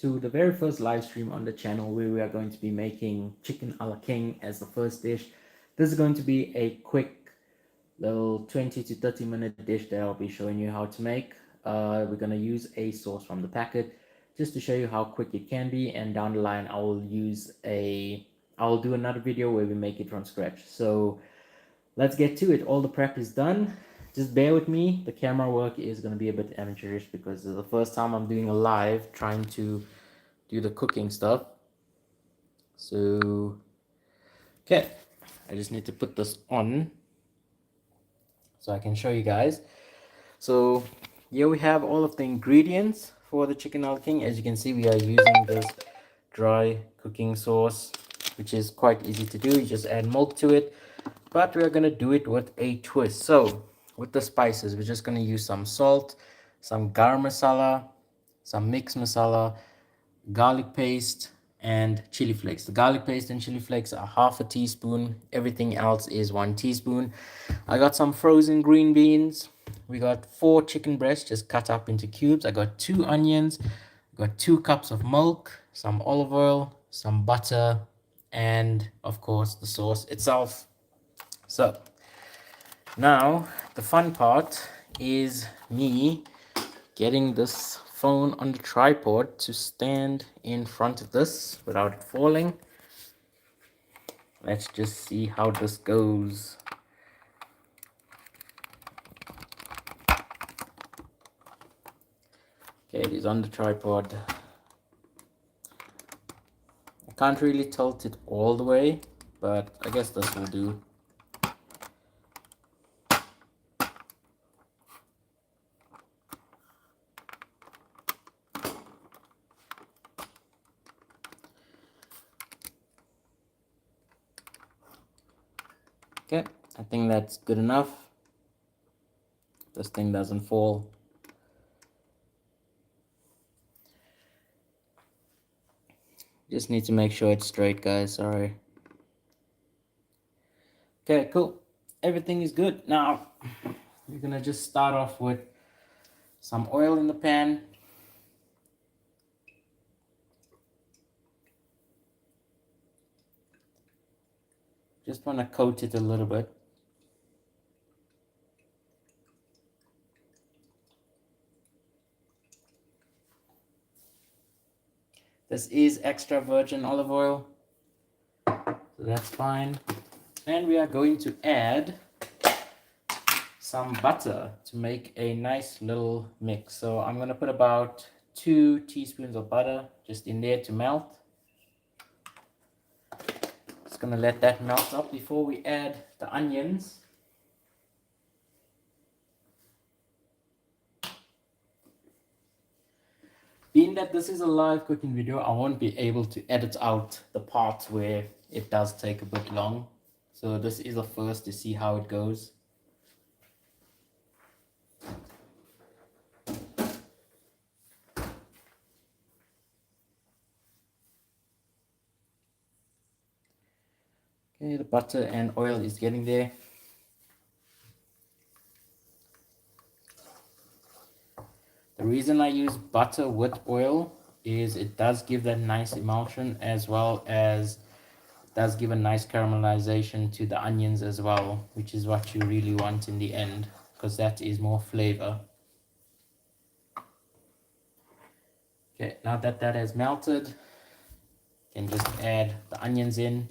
to the very first live stream on the channel where we are going to be making chicken a la king as the first dish. This is going to be a quick little 20 to 30-minute dish that I'll be showing you how to make. We're going to use a sauce from the packet just to show you how quick it can be, and down the line I'll do another video where we make it from scratch. So let's get to it. All the prep is done. Just bear with me. The camera work is going to be a bit amateurish because it's the first time I'm doing a live trying to do the cooking stuff. So, okay, I just need to put this on so I can show you guys. So here we have all of the ingredients for the chicken al king. As you can see, we are using this dry cooking sauce, which is quite easy to do. You just add milk to it, but we're going to do it with a twist. So with the spices, we're just going to use some salt, some garam masala, some mixed masala, garlic paste, and chili flakes. The garlic paste and chili flakes are half a teaspoon. Everything else is 1 teaspoon. I got some frozen green beans. We got 4 chicken breasts just cut up into cubes. I got 2 onions. I got 2 cups of milk, some olive oil, some butter, and of course the sauce itself. So now the fun part is me getting this phone on the tripod to stand in front of this without it falling. Let's just see how this goes. Okay, it is on the tripod. I can't really tilt it all the way, but I guess this will do. Okay, I think that's good enough. This thing doesn't fall. Just need to make sure it's straight, guys. Sorry. Okay, cool. Everything is good. Now, we're gonna just start off with some oil in the pan. Just want to coat it a little bit. This is extra virgin olive oil, so that's fine. And we are going to add some butter to make a nice little mix. So I'm going to put about 2 teaspoons of butter just in there to melt. Just going to let that melt up before we add the onions. Being that this is a live cooking video, I won't be able to edit out the parts where it does take a bit long. So this is a first to see how it goes. Okay, the butter and oil is getting there. The reason I use butter with oil is it does give that nice emulsion, as well as does give a nice caramelization to the onions as well, which is what you really want in the end, because that is more flavor. Okay, now that that has melted, you can just add the onions in.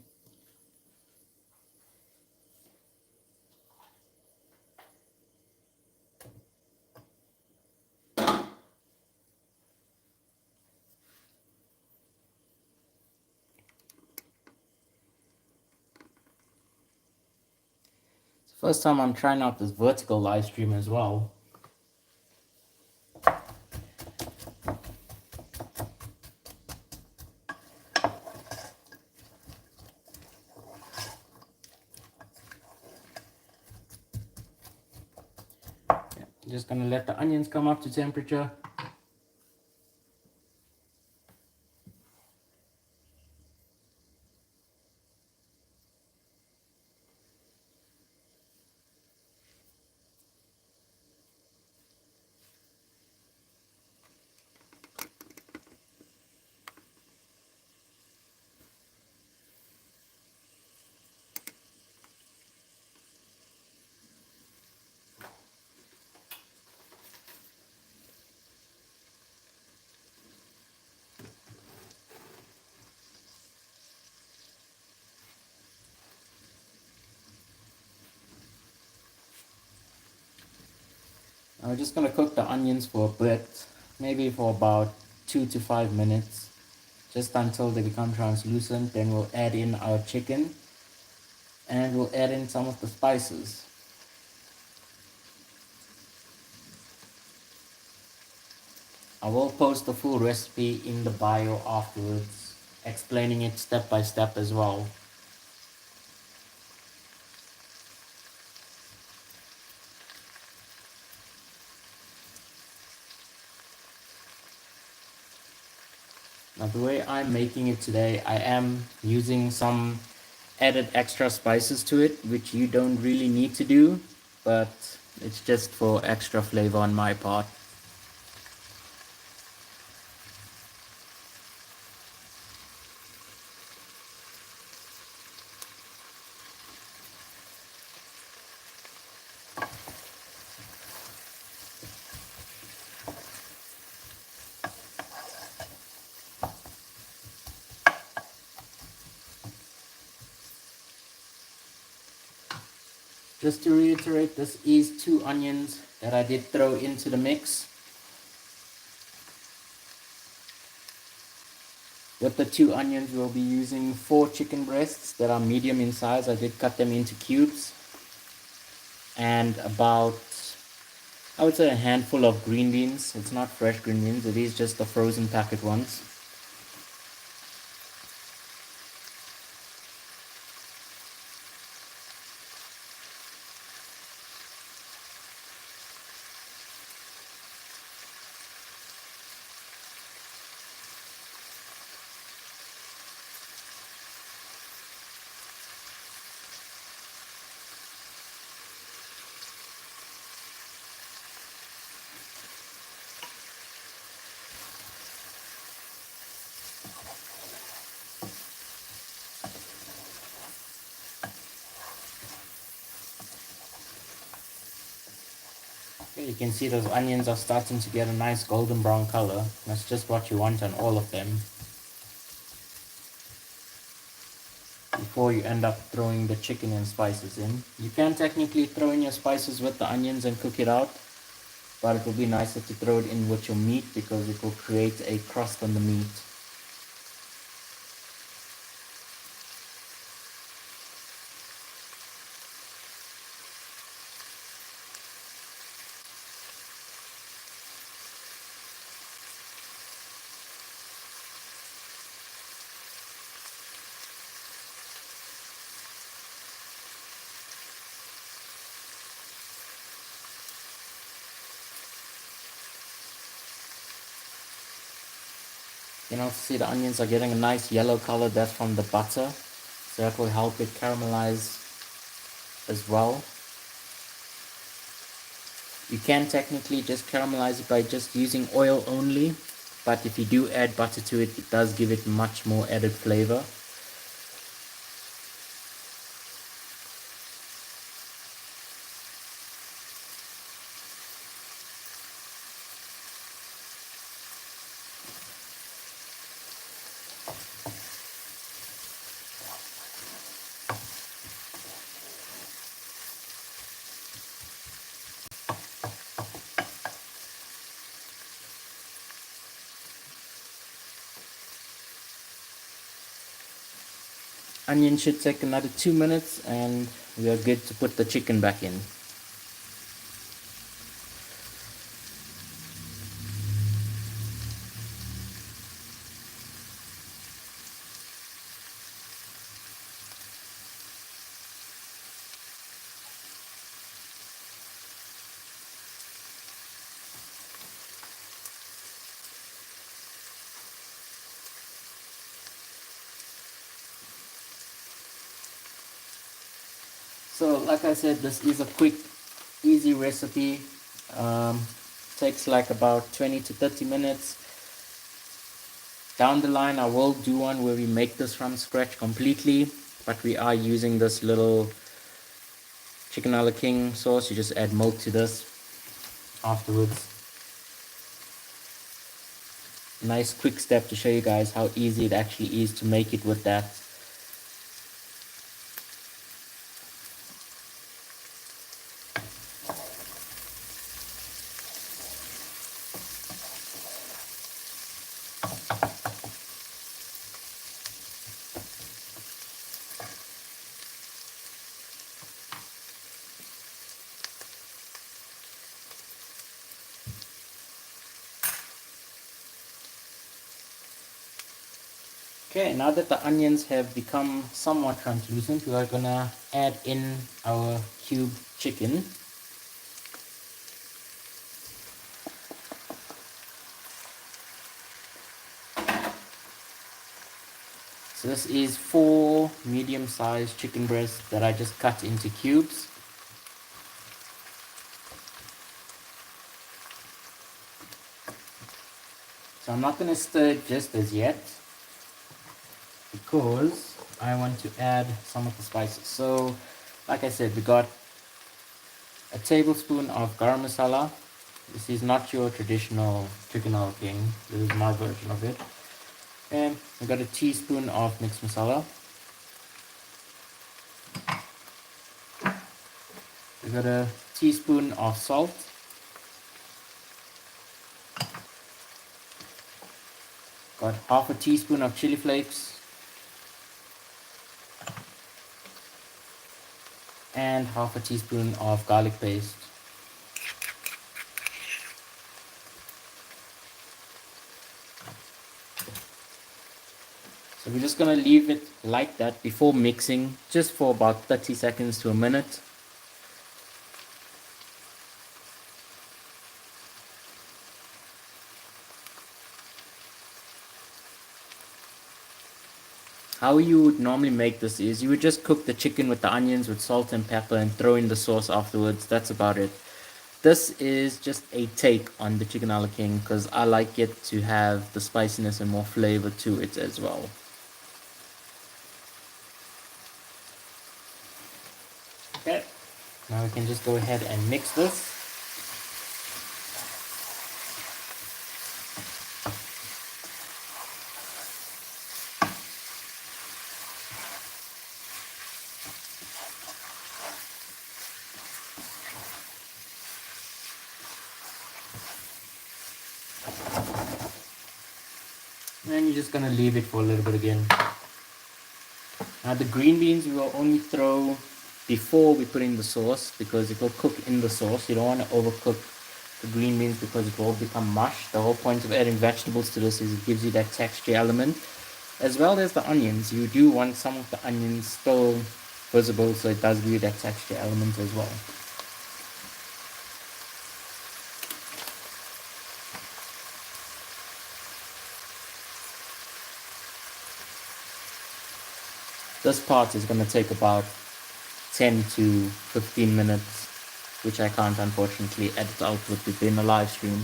First time I'm trying out this vertical live stream as well. Just gonna let the onions come up to temperature. we're just gonna cook the onions for a bit, maybe for about 2 to 5 minutes, just until they become translucent. Then we'll add in our chicken and we'll add in some of the spices. I will post the full recipe in the bio afterwards, explaining it step by step as well. Now the way I'm making it today, I am using some added extra spices to it, which you don't really need to do, but it's just for extra flavor on my part. Just to reiterate, this is 2 onions that I did throw into the mix. With the 2 onions, we'll be using 4 chicken breasts that are medium in size. I did cut them into cubes. And about, I would say, a handful of green beans. It's not fresh green beans, it is just the frozen packet ones. Okay, you can see those onions are starting to get a nice golden brown color. That's just what you want on all of them, before you end up throwing the chicken and spices in. You can technically throw in your spices with the onions and cook it out, but it will be nicer to throw it in with your meat because it will create a crust on the meat. You can also see the onions are getting a nice yellow color. That's from the butter, so that will help it caramelize as well. You can technically just caramelize it by just using oil only, but if you do add butter to it, it does give it much more added flavor. Onion should take another 2 minutes and we are good to put the chicken back in. So like I said, this is a quick, easy recipe. Takes like about 20 to 30 minutes. Down the line I will do one where we make this from scratch completely, but we are using this little chicken a la king sauce. You just add milk to this afterwards. Nice quick step to show you guys how easy it actually is to make it with that. Okay, now that the onions have become somewhat translucent, we are gonna add in our cube chicken. So this is 4 medium-sized chicken breasts that I just cut into cubes. So I'm not gonna stir it just as yet, because I want to add some of the spices. So, like I said, we got a tablespoon of garam masala. This is not your traditional chicken al king. This is my version of it. And we got a teaspoon of mixed masala. We got a teaspoon of salt. Got half a teaspoon of chili flakes. And half a teaspoon of garlic paste. So we're just gonna leave it like that before mixing, just for about 30 seconds to a minute. How you would normally make this is you would just cook the chicken with the onions with salt and pepper and throw in the sauce afterwards. That's about it. This is just a take on the chicken a la king because I like it to have the spiciness and more flavor to it as well. Okay, now we can just go ahead and mix this. And you're just gonna leave it for a little bit again. Now the green beans we will only throw before we put in the sauce because it will cook in the sauce. You don't want to overcook the green beans because it will become mush. The whole point of adding vegetables to this is it gives you that texture element. As well as the onions, you do want some of the onions still visible so it does give you that texture element as well. This part is going to take about 10 to 15 minutes, which I can't unfortunately edit out within a live stream.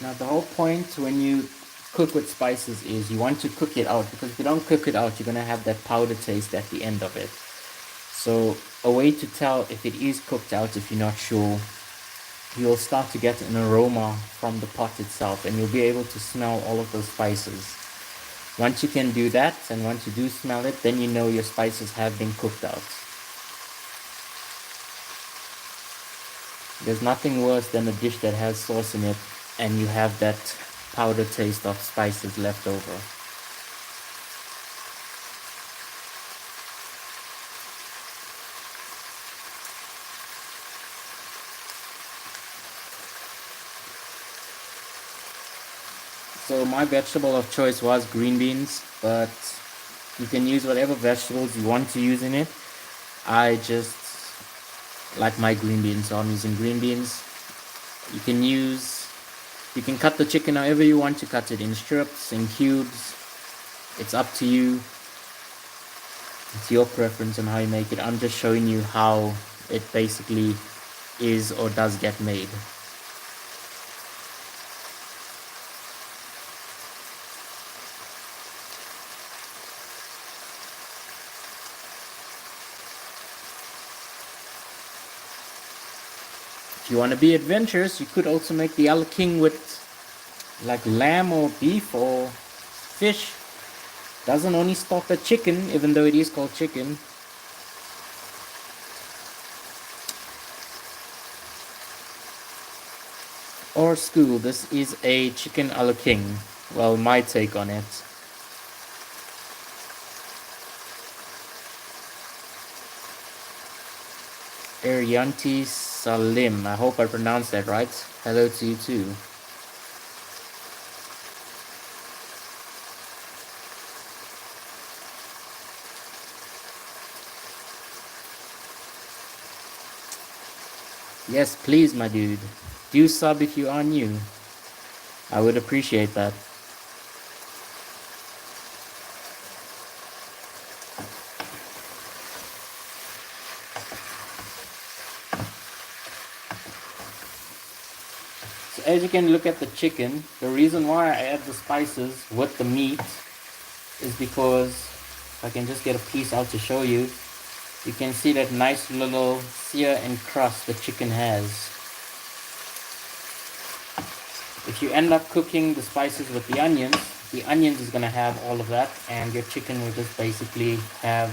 Now the whole point when you cook with spices is you want to cook it out, because if you don't cook it out you're going to have that powder taste at the end of it. So a way to tell if it is cooked out, if you're not sure, you'll start to get an aroma from the pot itself and you'll be able to smell all of those spices. Once you can do that and once you do smell it, then you know your spices have been cooked out. There's nothing worse than a dish that has sauce in it and you have that powder taste of spices left over. So my vegetable of choice was green beans, but you can use whatever vegetables you want to use in it. I just like my green beans, so I'm using green beans. You can cut the chicken however you want to cut it, in strips, in cubes. It's up to you. It's your preference on how you make it. I'm just showing you how it basically is or does get made. If you want to be adventurous, you could also make the Al King with like lamb or beef or fish. Doesn't only stop at chicken, even though it is called chicken. Or school, this is a chicken a la king. Well, my take on it. Arianti Salim, I hope I pronounced that right. Hello to you too. Yes, please, my dude. Do sub if you are new. I would appreciate that. So as you can look at the chicken, the reason why I add the spices with the meat is because, if I can just get a piece out to show you, you can see that nice little sear and crust the chicken has. If you end up cooking the spices with the onions is going to have all of that, and your chicken will just basically have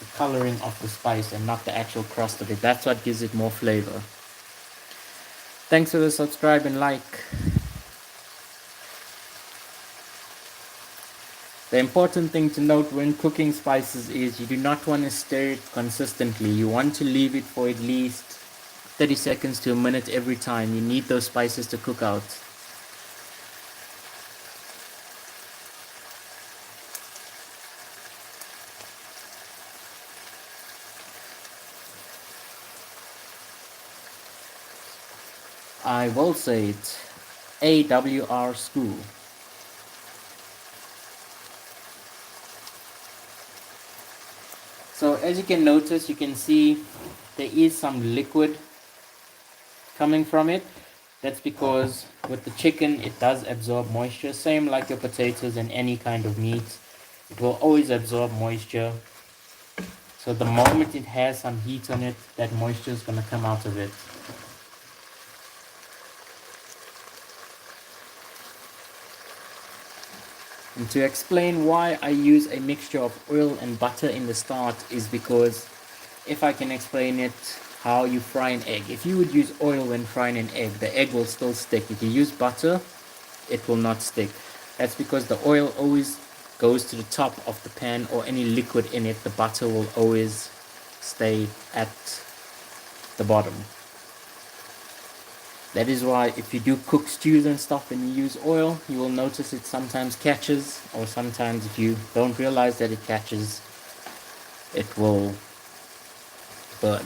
the coloring of the spice and not the actual crust of it. That's what gives it more flavor. Thanks for the subscribe and like. The important thing to note when cooking spices is you do not want to stir it consistently. You want to leave it for at least 30 seconds to a minute every time. You need those spices to cook out. I will say it. AWR School. So as you can notice, you can see there is some liquid coming from it. That's because with the chicken, it does absorb moisture. Same like your potatoes and any kind of meat. It will always absorb moisture. So the moment it has some heat on it, that moisture is going to come out of it. And to explain why I use a mixture of oil and butter in the start is because if I can explain it, how you fry an egg. If you would use oil when frying an egg, the egg will still stick. If you use butter, it will not stick. That's because the oil always goes to the top of the pan, or any liquid in it, the butter will always stay at the bottom. That is why if you do cook stews and stuff and you use oil, you will notice it sometimes catches, or sometimes if you don't realize that it catches, it will burn.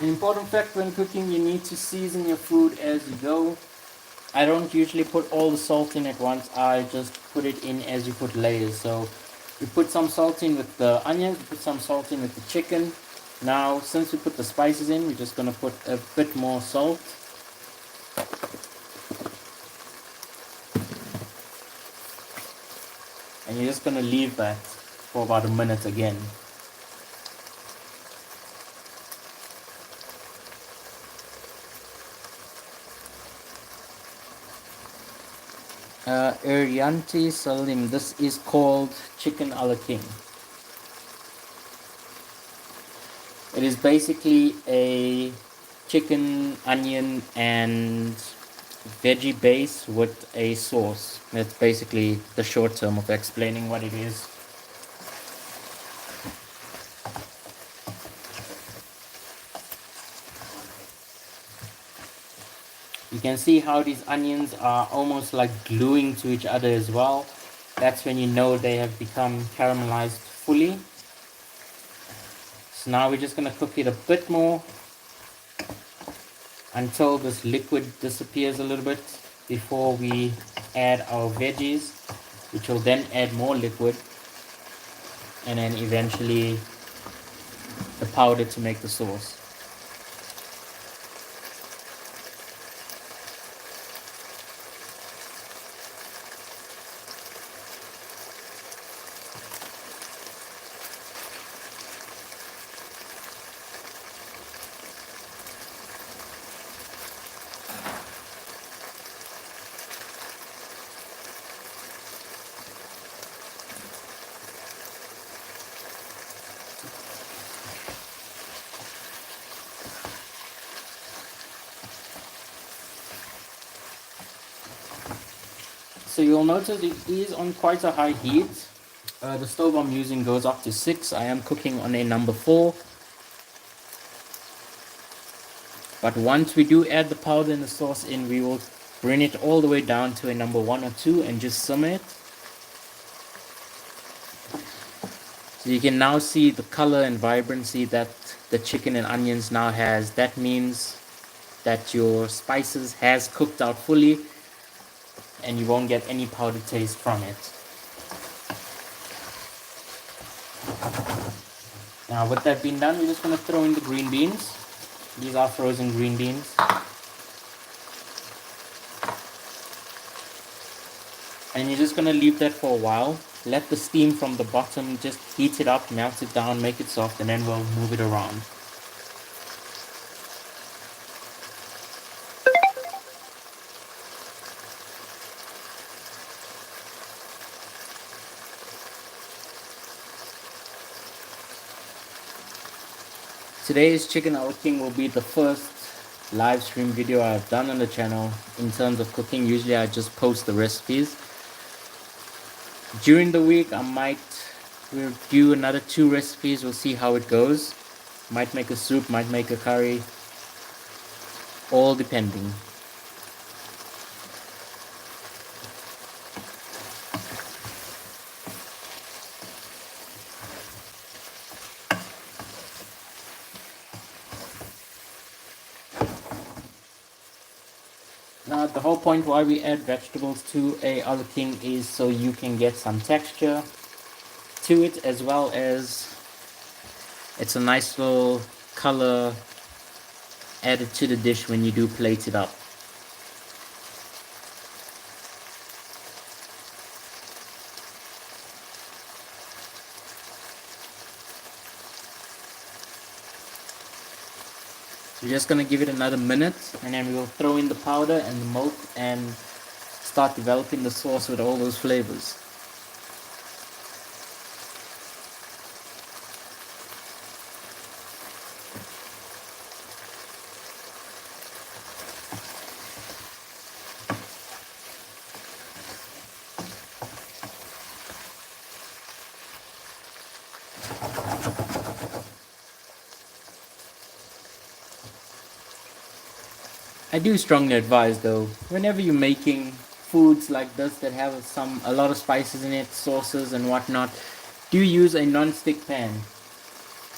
An important fact when cooking, you need to season your food as you go. I don't usually put all the salt in at once. I just put it in as you put layers. So you put some salt in with the onions, you put some salt in with the chicken. Now, since we put the spices in, we're just going to put a bit more salt. And you're just going to leave that for about a minute again. Arianti Salim, this is called chicken a la king. It is basically a chicken, onion and veggie base with a sauce. That's basically the short term of explaining what it is. You can see how these onions are almost like gluing to each other as well. That's when you know they have become caramelized fully. So now we're just going to cook it a bit more until this liquid disappears a little bit before we add our veggies, which will then add more liquid. and then eventually the powder to make the sauce. So you'll notice it is on quite a high heat. The stove I'm using goes up to 6. I am cooking on a number 4. But once we do add the powder and the sauce in, we will bring it all the way down to a number 1 or 2 and just simmer it. So you can now see the color and vibrancy that the chicken and onions now has. That means that your spices has cooked out fully and you won't get any powder taste from it. Now with that being done, we're just going to throw in the green beans. These are frozen green beans. And you're just going to leave that for a while. Let the steam from the bottom just heat it up, melt it down, make it soft, and then we'll move it around. Today's Chicken Al King will be the first live stream video I've done on the channel in terms of cooking. Usually I just post the recipes. During the week I might do another 2 recipes. We'll see how it goes. Might make a soup, might make a curry, all depending. Now the whole point why we add vegetables to a Al King is so you can get some texture to it, as well as it's a nice little color added to the dish when you do plate it up. We're just going to give it another minute and then we'll throw in the powder and the milk and start developing the sauce with all those flavors. I do strongly advise though, whenever you're making foods like this that have a lot of spices in it, sauces and whatnot, do use a non-stick pan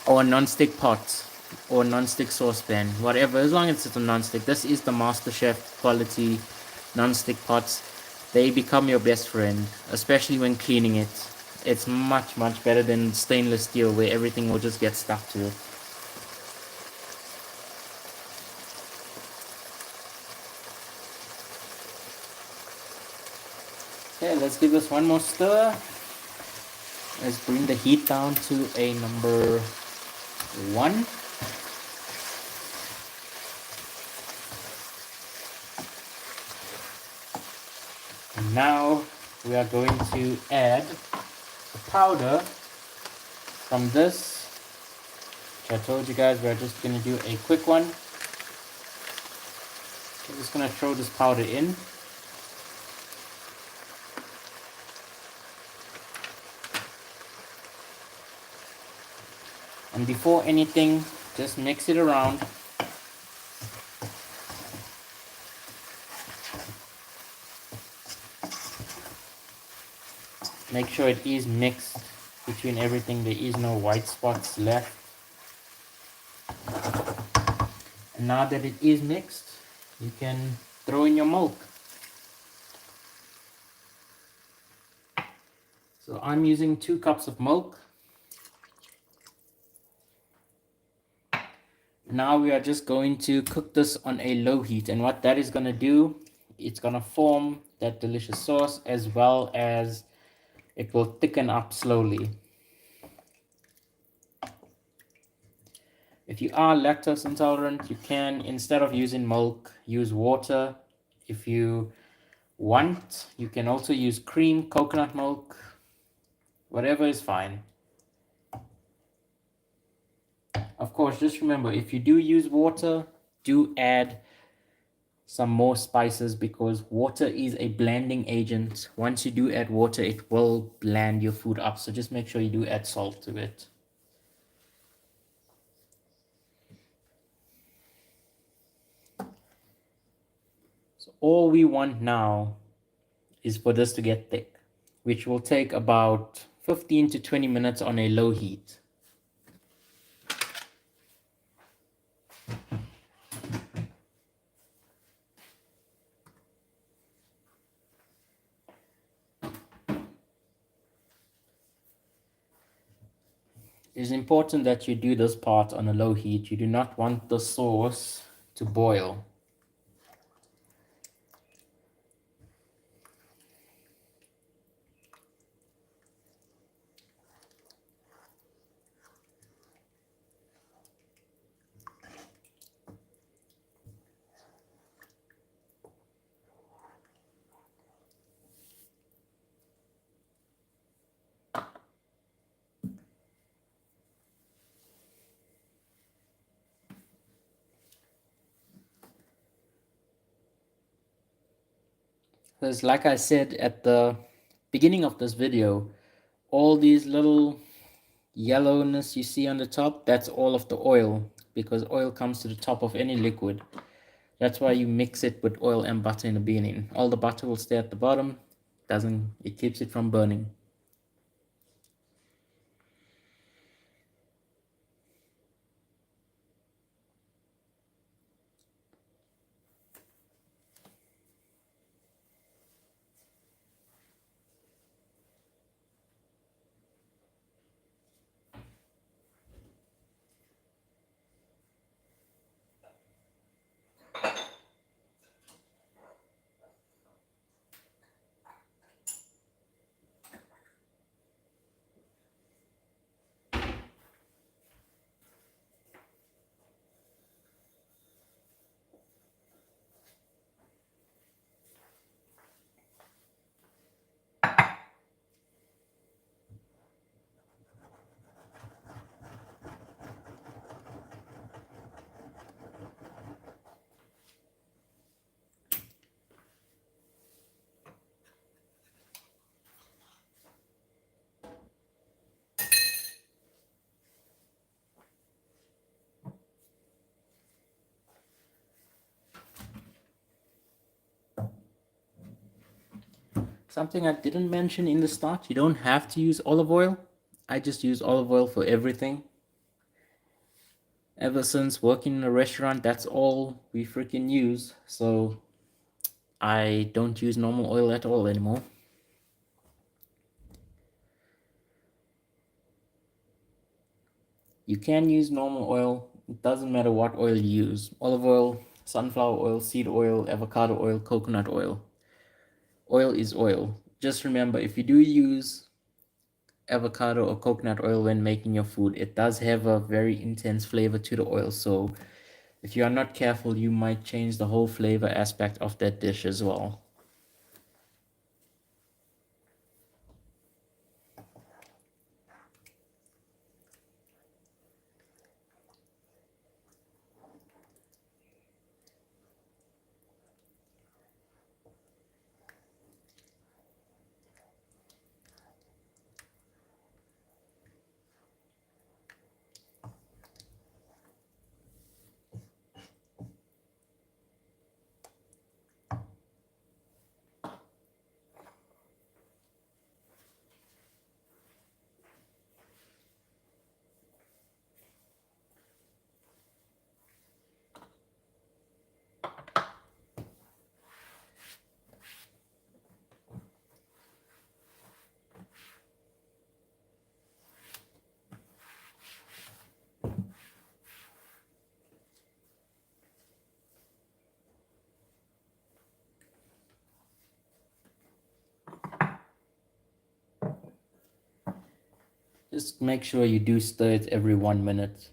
or a non-stick pot or non-stick saucepan, whatever, as long as it's a non-stick. This is the MasterChef quality non-stick pots. They become your best friend, especially when cleaning it. It's much better than stainless steel where everything will just get stuck to it. Okay, let's give this one more stir. Let's bring the heat down to a number 1. And now we are going to add the powder from this, which I told you guys we're just going to do a quick one. I'm just going to throw this powder in. And before anything, just mix it around. Make sure it is mixed between everything. There is no white spots left. And now that it is mixed, you can throw in your milk. So I'm using 2 cups of milk. Now we are just going to cook this on a low heat, and what that is going to do, it's going to form that delicious sauce, as well as it will thicken up slowly. If you are lactose intolerant, you can, instead of using milk, use water. If you want, you can also use cream, coconut milk, whatever is fine. Of course, just remember, if you do use water, do add some more spices, because water is a blending agent. Once you do add water, it will blend your food up. So just make sure you do add salt to it. So all we want now is for this to get thick, which will take about 15 to 20 minutes on a low heat. It's important that you do this part on a low heat. You do not want the sauce to boil. Because like I said at the beginning of this video, all these little yellowness you see on the top, that's all of the oil, because oil comes to the top of any liquid. That's why you mix it with oil and butter in the beginning. All the butter will stay at the bottom. It keeps it from burning. Something I didn't mention in the start, you don't have to use olive oil. I just use olive oil for everything. Ever since working in a restaurant, that's all we freaking use. So I don't use normal oil at all anymore. You can use normal oil. It doesn't matter what oil you use. Olive oil, sunflower oil, seed oil, avocado oil, coconut oil. Oil is oil. Just remember, if you do use avocado or coconut oil when making your food, it does have a very intense flavor to the oil. So if you are not careful, you might change the whole flavor aspect of that dish as well. Just make sure you do stir it every 1 minute.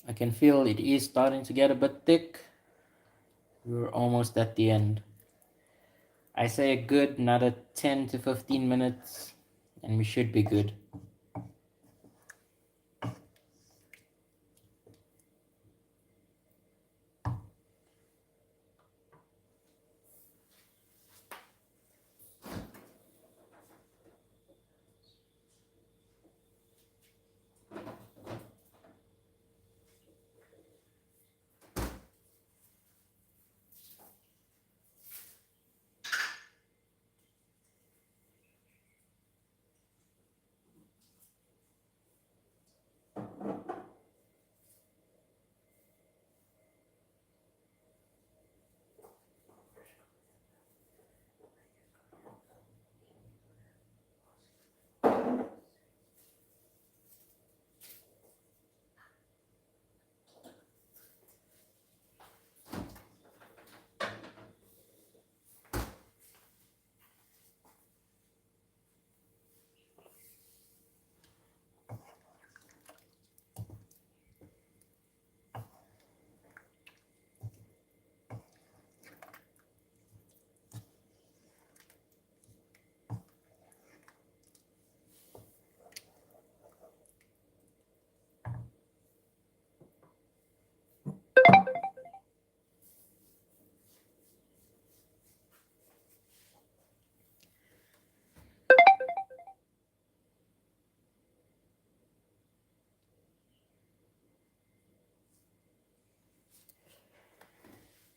I can feel it is starting to get a bit thick. We're almost at the end. I say a good another 10 to 15 minutes and we should be good.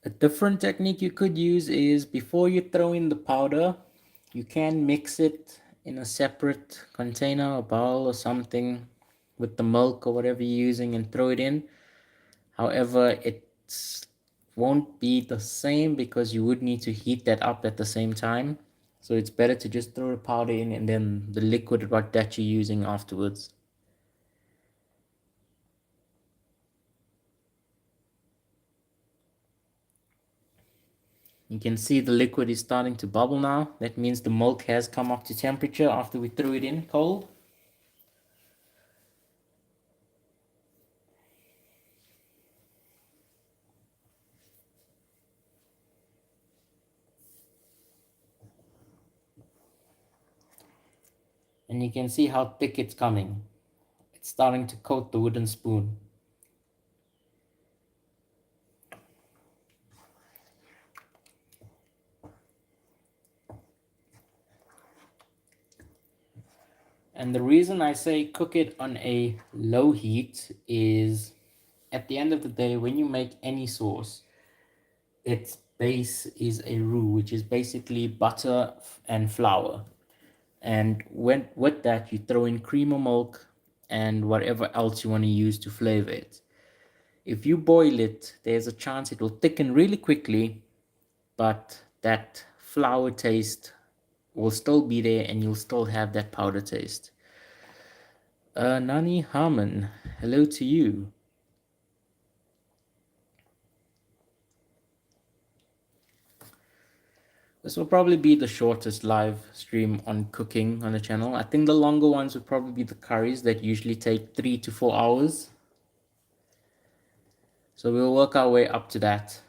A different technique you could use is before you throw in the powder, you can mix it in a separate container or bowl or something with the milk or whatever you're using and throw it in. However, it won't be the same because you would need to heat that up at the same time. So it's better to just throw the powder in and then the liquid what that you're using afterwards. You can see the liquid is starting to bubble now. That means the milk has come up to temperature after we threw it in cold. And you can see how thick it's coming. It's starting to coat the wooden spoon. And the reason I say cook it on a low heat is at the end of the day, when you make any sauce, its base is a roux, which is basically butter and flour. And when with that, you throw in cream or milk and whatever else you want to use to flavor it. If you boil it, there's a chance it will thicken really quickly, but that flour taste will still be there and you'll still have that powder taste. Nani Harmon, hello to you. This will probably be the shortest live stream on cooking on the channel. I think the longer ones would probably be the curries that usually take 3 to 4 hours. So we'll work our way up to that.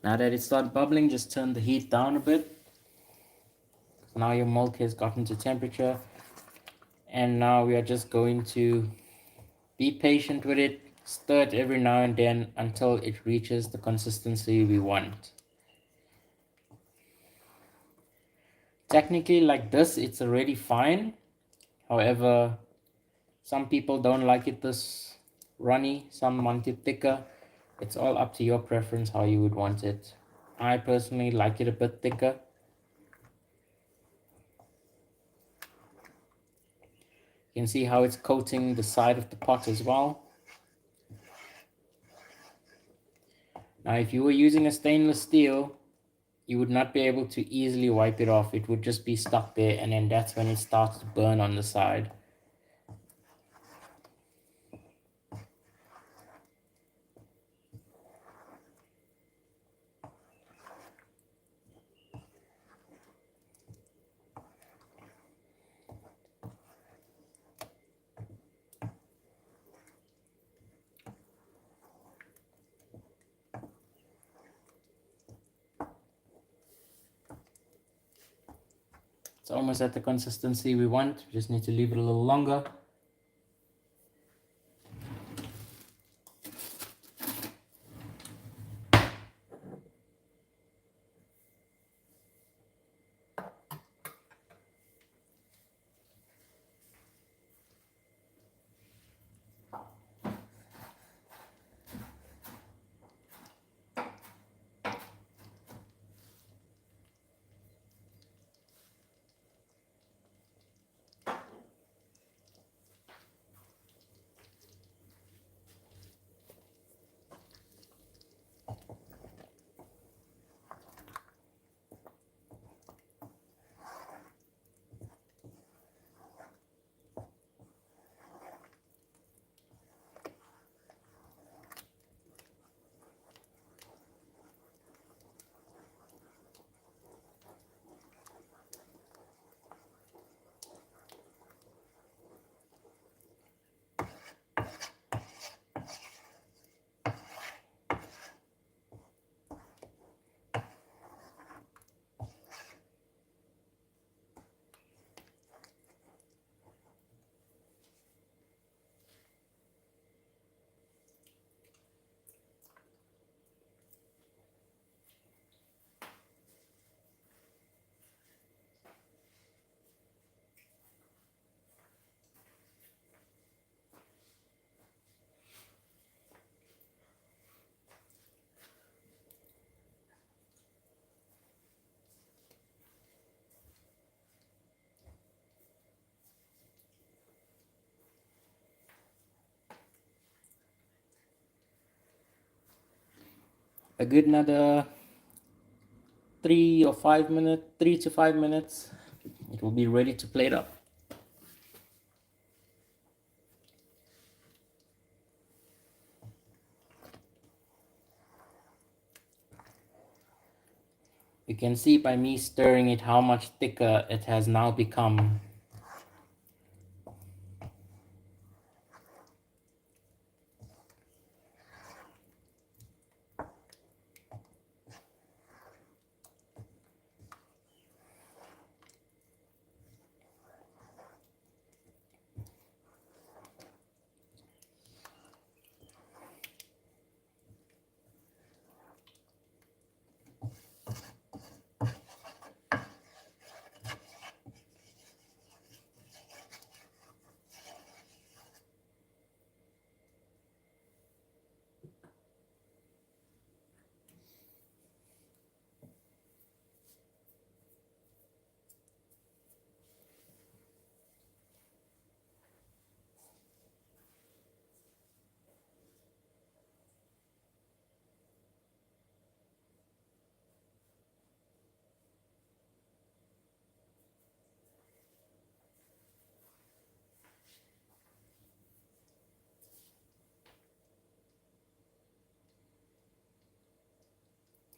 Now that it started bubbling, just turn the heat down a bit. Now your milk has gotten to temperature. And now we are just going to be patient with it, stir it every now and then until it reaches the consistency we want. Technically, like this, it's already fine. However, some people don't like it this runny, some want it thicker. It's all up to your preference how you would want it. I personally like it a bit thicker. You can see how it's coating the side of the pot as well. Now, if you were using a stainless steel, you would not be able to easily wipe it off. It would just be stuck there, and then that's when it starts to burn on the side. It's almost at the consistency we want. We just need to leave it a little longer. A good another 3 to 5 minutes, it will be ready to plate up. You can see by me stirring it how much thicker it has now become.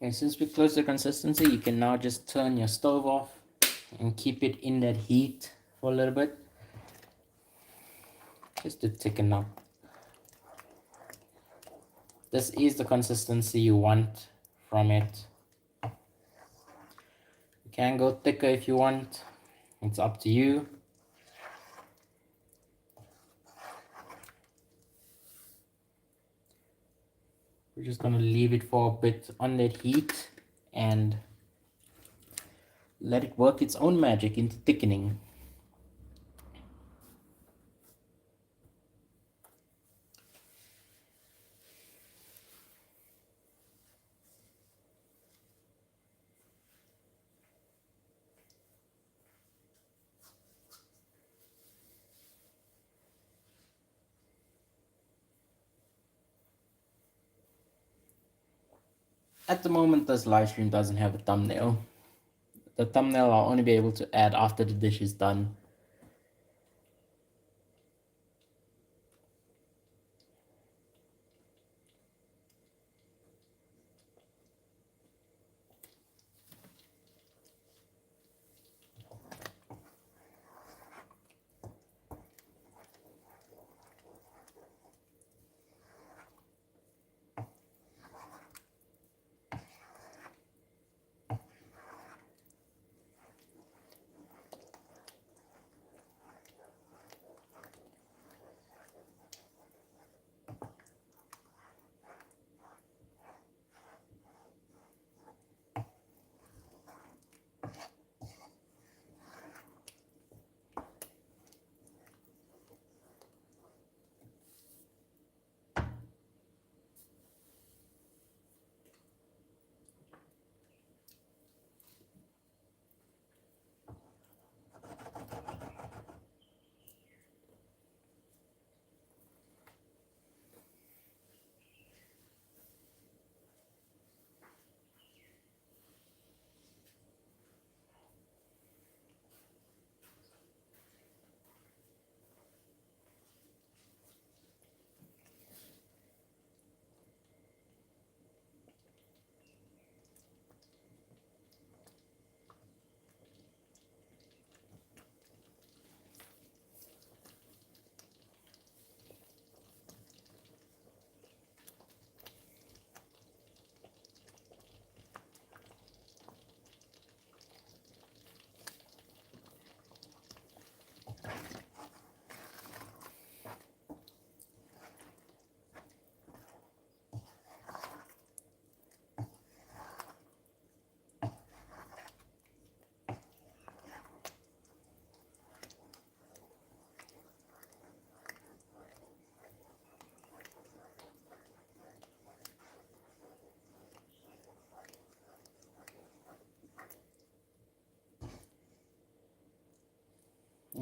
Okay, since we close the consistency, you can now just turn your stove off and keep it in that heat for a little bit, just to thicken up. This is the consistency you want from it. You can go thicker if you want, it's up to you. We're just going to leave it for a bit on that heat and let it work its own magic into thickening. at the moment this live stream doesn't have a thumbnail. The thumbnail I'll only be able to add after the dish is done.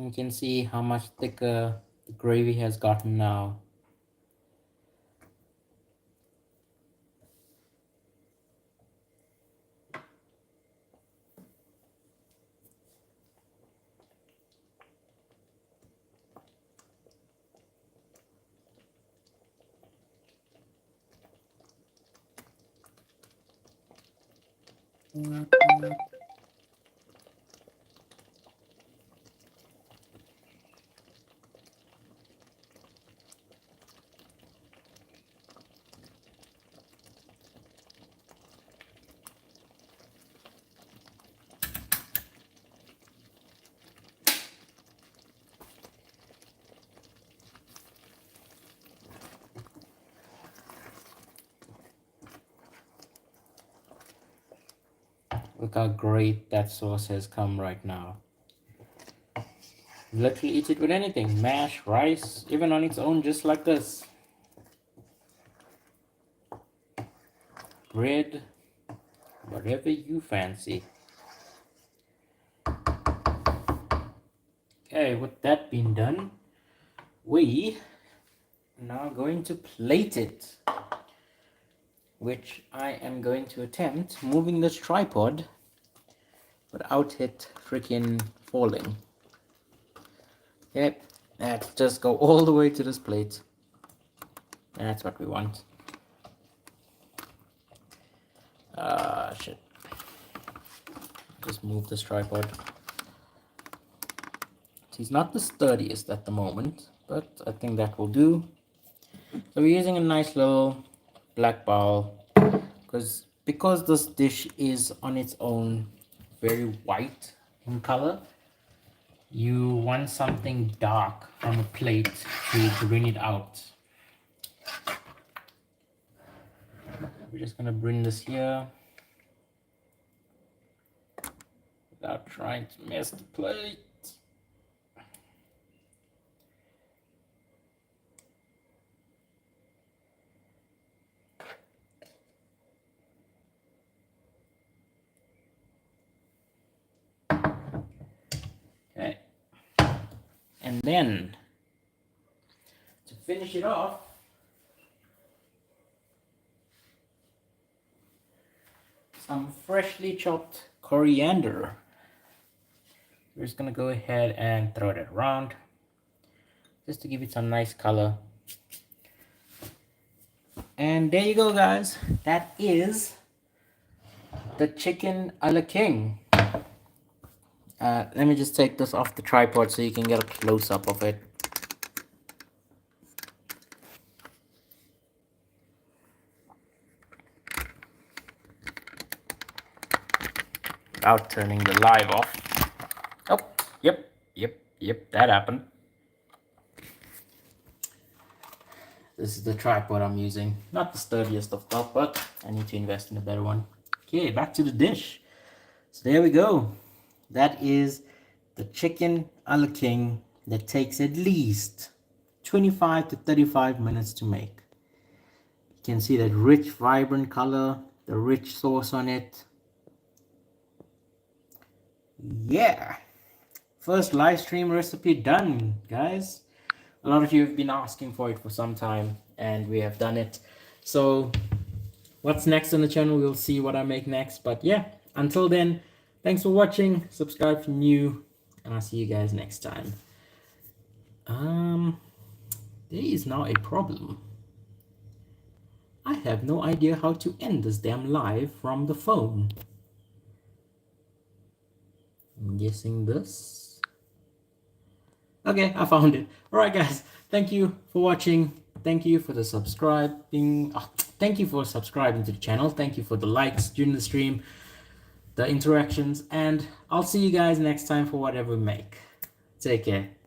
You can see how much thicker the gravy has gotten now. Look how great that sauce has come right now. Literally eat it with anything, mash, rice, even on its own, just like this. Bread, whatever you fancy. Okay, with that being done, we are now going to plate it, which I am going to attempt moving this tripod without it freaking falling. Yep, let's just go all the way to this plate. That's what we want. Shit. Just move this tripod. He's not the sturdiest at the moment, but I think that will do. So we're using a nice little black bowl because this dish is on its own very white in color. You want something dark on a plate to bring it out. We're just gonna bring this here without trying to mess the plate. Okay. And then to finish it off, some freshly chopped coriander. We're just gonna go ahead and throw that around just to give it some nice color. And there you go, guys. That is the chicken a la king. Let me just take this off the tripod so you can get a close-up of it. Without turning the live off. Oh, yep, that happened. This is the tripod I'm using. Not the sturdiest of stuff, but I need to invest in a better one. Okay, back to the dish. So there we go. That is the chicken a la king that takes at least 25 to 35 minutes to make. You can see that rich, vibrant color, the rich sauce on it. Yeah, first live stream recipe done, guys. A lot of you have been asking for it for some time, and we have done it. So what's next on the channel, we'll see what I make next. But yeah, until then, thanks for watching. Subscribe if you're new, and I'll see you guys next time. There is now a problem. I have no idea how to end this damn live from the phone. I'm guessing this. Okay, I found it. Alright guys, thank you for watching. Thank you for the subscribing. Thank you for subscribing to the channel. Thank you for the likes during the stream, the interactions, and I'll see you guys next time for whatever we make. Take care.